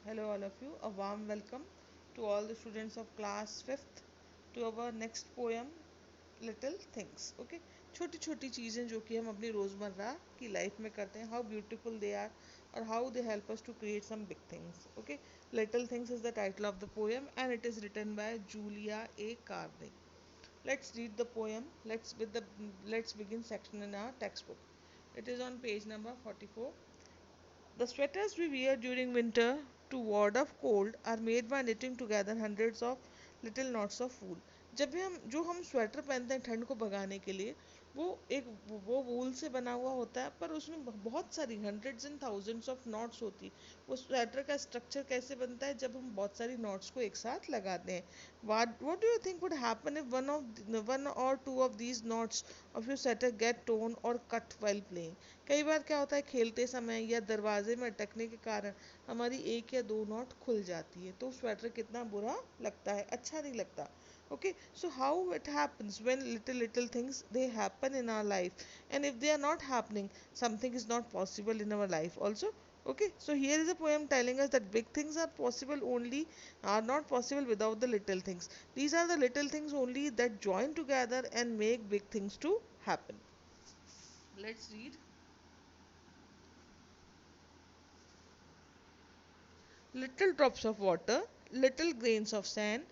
Hello all of you. A warm welcome to all the students of class 5th to our next poem Little Things. Okay, छोटी छोटी चीज़ें जो कि हम अपनी रोज़मर्रा की लाइफ में करते हैं, how beautiful they are और how they help us to create some big things. Okay, Little Things is the title of the poem and it is written by Julia A. Carney. Let's read the poem. Let's begin section in our textbook. It is on page number 44. The sweaters we wear during winter to ward off cold are made by knitting together hundreds of little knots of wool. जब भी हम sweater पहनते हैं ठंड को भगाने के लिए, वो एक वो वूल से बना हुआ होता है, पर उसमें बहुत सारी hundreds and thousands of knots होती। वो स्वेटर का स्ट्रक्चर कैसे बनता है? जब हम बहुत सारी नॉट्स को एक साथ लगाते हैं। what do you think would happen if one or two of these knots of your sweater get torn or cut while playing? कई बार क्या होता है, खेलते समय या दरवाजे में अटकने के कारण हमारी एक या दो नॉट खुल जाती है, तो स्वेटर कितना बुरा लगता है, अच्छा नहीं लगता। Okay, so how it happens when little things they happen in our life, and if they are not happening, something is not possible in our life also. Okay, so here is a poem telling us that big things are not possible without the little things. These are the little things only that join together and make big things to happen. Let's read. Little drops of water, little grains of sand,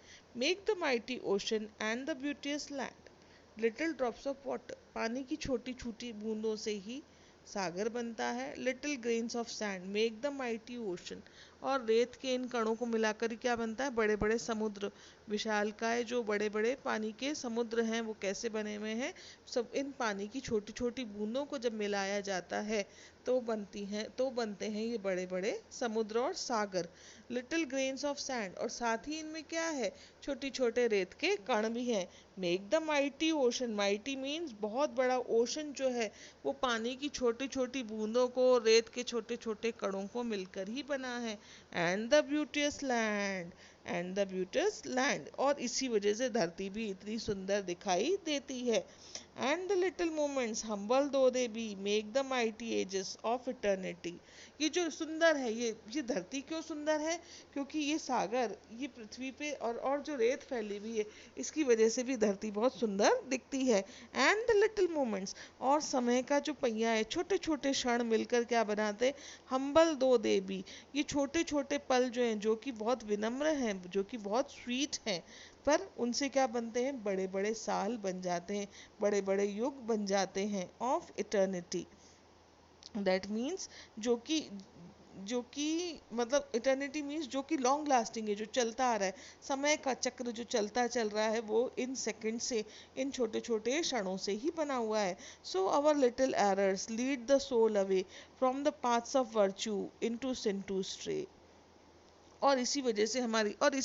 make the mighty ocean and the beauteous land. Little drops of water, पानी की छोटी छोटी बूंदों से ही सागर बनता है। Little grains of sand make the mighty ocean, और रेत के इन कणों को मिलाकर क्या बनता है? बड़े बड़े समुद्र। विशालकाय जो बड़े बड़े पानी के समुद्र हैं, वो कैसे बने हुए हैं? सब इन पानी की छोटी छोटी बूंदों को जब मिलाया जाता है तो बनते हैं ये बड़े बड़े समुद्र और सागर। लिटिल ग्रेन्स ऑफ सैंड, और साथ ही इनमें क्या है? छोटी छोटे रेत के कण भी हैं। Make the mighty ocean, mighty means बहुत बड़ा, ओशन जो है वो पानी की छोटी छोटी बूंदों को, रेत के छोटे छोटे कणों को मिलकर ही बना है। एंड द ब्यूटियस लैंड, और इसी वजह से धरती भी इतनी सुंदर दिखाई देती है। And the little moments humble though they be make the mighty ages of eternity. ये जो सुंदर है, ये धरती क्यों सुंदर है? क्योंकि ये सागर, ये पृथ्वी पे और जो रेत फैली हुई है, इसकी वजह से भी धरती बहुत सुंदर दिखती है। एंड द लिटिल मोमेंट्स, और समय का जो पहिया है, छोटे छोटे क्षण मिलकर क्या बनाते? हम्बल दो दे बी, ये छोटे छोटे पल जो हैं, जो कि बहुत विनम्र हैं, जो कि बहुत स्वीट हैं, पर उनसे क्या बनते हैं? बड़े बड़े साल बन जाते हैं, बड़े बड़े युग बन जाते हैं। ऑफ इटर्निटी, दैट मीन्स जो कि मतलब इटर्निटी मीन्स जो कि लॉन्ग लास्टिंग है, जो चलता आ रहा है। समय का चक्र जो चल रहा है, वो इन सेकंड से, इन छोटे छोटे क्षणों से ही बना हुआ है। So our little errors lead the soul away from the paths of virtue into sin to stray. और इसी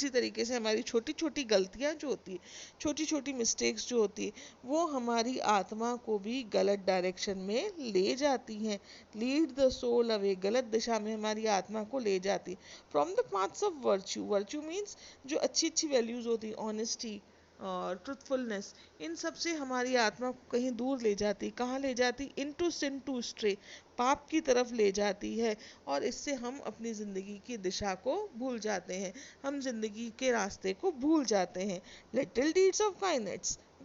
तरीके से हमारी छोटी छोटी गलतियां जो होती है, छोटी छोटी मिस्टेक्स जो होती है, वो हमारी आत्मा को भी गलत डायरेक्शन में ले जाती हैं। लीड द सोल अवे, गलत दिशा में हमारी आत्मा को ले जाती। From the paths of virtue, virtue means जो अच्छी अच्छी वैल्यूज होती हैं, ऑनेस्टी और ट्रुथफुलनेस, इन सब से हमारी आत्मा को कहीं दूर ले जाती। कहाँ ले जाती? इनटू सिन टू स्ट्रे, पाप की तरफ ले जाती है, और इससे हम अपनी ज़िंदगी की दिशा को भूल जाते हैं, हम जिंदगी के रास्ते को भूल जाते हैं। Little deeds of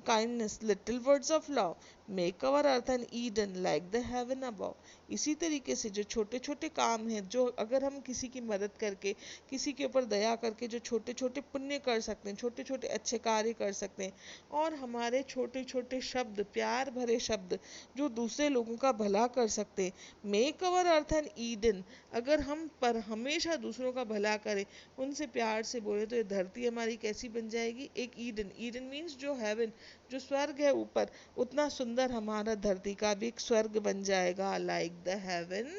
kindness, little words of love make our earth an Eden like the heaven above. इसी तरीके से जो छोटे छोटे काम हैं, जो अगर हम किसी की मदद करके, किसी के ऊपर दया करके जो छोटे छोटे पुण्य कर सकते हैं, छोटे छोटे अच्छे कार्य कर सकते हैं, और हमारे छोटे छोटे शब्द, प्यार भरे शब्द जो दूसरे लोगों का भला कर सकते हैं। Make our earth an Eden, अगर हम पर हमेशा दूसरों का भला करें, उनसे प्यार से बोले, तो ये धरती हमारी कैसी बन जाएगी? एक ईडन। ईडन मीन्स जो हेवन, जो स्वर्ग है ऊपर, उतना सुंदर हमारा धरती का भी एक स्वर्ग बन जाएगा, लाइक द हेवन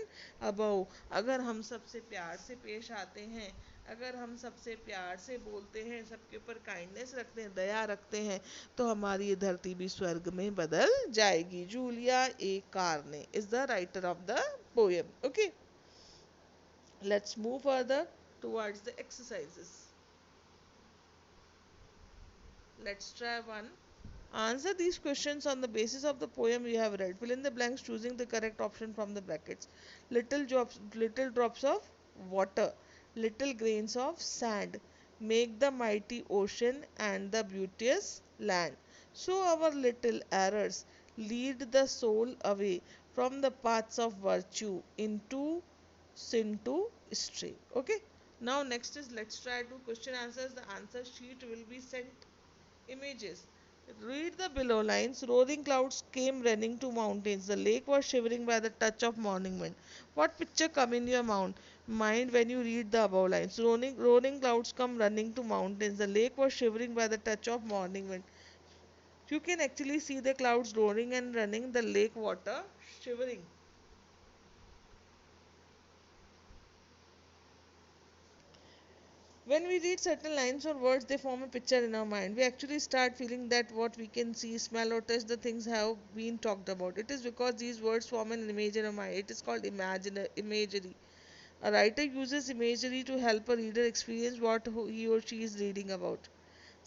अबव। अगर हम सबसे प्यार से पेश आते हैं, अगर हम सबसे प्यार से बोलते हैं, सबके ऊपर काइंडनेस रखते हैं, दया रखते हैं, तो हमारी ये धरती भी स्वर्ग में बदल जाएगी। Julia A Carney is the writer of the poem. Okay, let's move further towards the exercises. Let's try one. Answer these questions on the basis of the poem you have read. Fill in the blanks choosing the correct option from the brackets. Little drops of water. little grains of sand make the mighty ocean and the beauteous land. So our little errors lead the soul away from the paths of virtue into sin to stray. Okay. Now next is, let's try to question answers. The answer sheet will be sent images. Read the below lines. Roaring clouds came running to mountains. The lake was shivering by the touch of morning wind. What picture come in your mind when you read the above lines? Roaring clouds come running to mountains. The lake was shivering by the touch of morning wind. You can actually see the clouds roaring and running, the lake water shivering. When we read certain lines or words, they form a picture in our mind. We actually start feeling that what we can see, smell, or touch, the things have been talked about. It is because these words form an image in our mind. It is called imagery. A writer uses imagery to help a reader experience what he or she is reading about.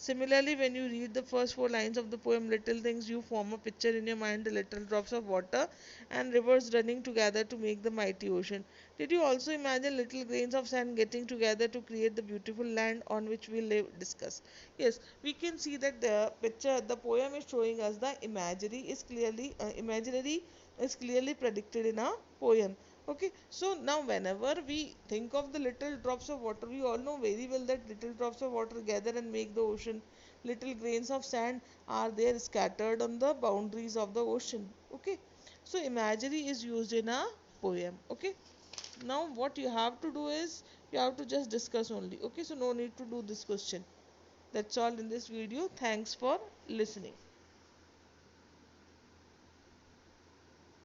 Similarly, when you read the first four lines of the poem Little Things, you form a picture in your mind, the little drops of water and rivers running together to make the mighty ocean. Did you also imagine little grains of sand getting together to create the beautiful land on which we live? Discuss. Yes, we can see that the picture, the poem is showing us the imaginary is clearly predicted in a poem. Okay, so now whenever we think of the little drops of water, we all know very well that little drops of water gather and make the ocean. Little grains of sand are there scattered on the boundaries of the ocean. Okay, so imagery is used in a poem. Okay, now what you have to do is you have to just discuss only. Okay, so no need to do this question. That's all in this video. Thanks for listening.